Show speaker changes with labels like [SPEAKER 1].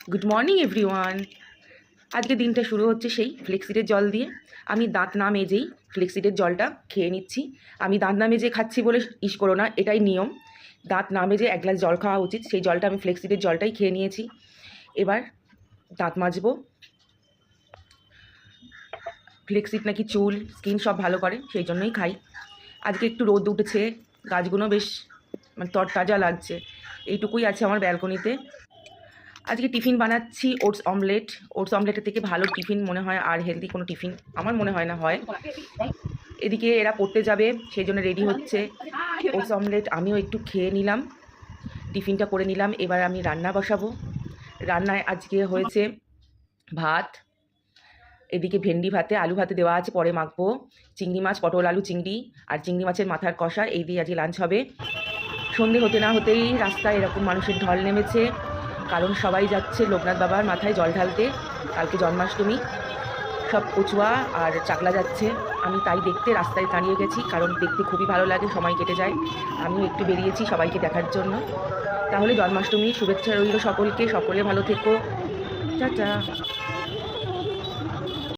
[SPEAKER 1] Good morning everyone. আজকে দিনটা শুরু হচ্ছে সেই ফ্লেক্সিডের জল দিয়ে। আমি দাঁত না মেজেই ফ্লেক্সিডের জলটা খেয়ে নিচ্ছি। আমি দাঁত না মেজে খাচ্ছি বলে ইস করো না, এটাই নিয়ম। দাঁত না মেজে এক গ্লাস জল খাওয়া উচিত। সেই জলটা আমি ফ্লেক্সিডের জলটাই খেয়ে নিয়েছি। এবার দাঁত মাজবো। ফ্লেক্সিড নাকি চুল, স্কিন সব ভালো করে, সেই জন্যই খাই। আজকে একটু রোদ উঠেছে, গাছগুলো বেশ তরতাজা লাগছে। এইটুকুই আছে আমার ব্যালকনিতে। আজকে টিফিন বানাচ্ছি ওটস অমলেট। ওটস অমলেটের থেকে ভালো টিফিন মনে হয় আর হেলদি কোনো টিফিন আমার মনে হয় না হয়। এদিকে এরা পড়তে যাবে, সেই জন্য রেডি হচ্ছে। ওটস অমলেট আমিও একটু খেয়ে নিলাম, টিফিনটা করে নিলাম। এবার আমি রান্না বসাবো। রান্নায় আজকে হয়েছে ভাত, এদিকে ভেন্ডি ভাতে আলু ভাতে দেওয়া আছে, পরে মাখবো। চিংড়ি মাছ, পটল আলু চিংড়ি আর চিংড়ি মাছের মাথার কষা, এই দিয়ে আজকে লাঞ্চ হবে। সন্ধে হতে না হতেই রাস্তায় এরকম মানুষের ঢল নেমেছে, কারণ সবাই যাচ্ছে লোকনাথ বাবার মাথায় জল ঢালতে। কালকে জন্মাষ্টমী, সব কচুয়া আর চাকলা যাচ্ছে। আমি তাই দেখতে রাস্তায় দাঁড়িয়ে গেছি, কারণ দেখতে খুবই ভালো লাগে, সময় কেটে যায়। আমিও একটু বেরিয়েছি সবাইকে দেখার জন্য। তাহলে জন্মাষ্টমী শুভেচ্ছা রইল সকলকে, সকলে ভালো থেকো, টাটা।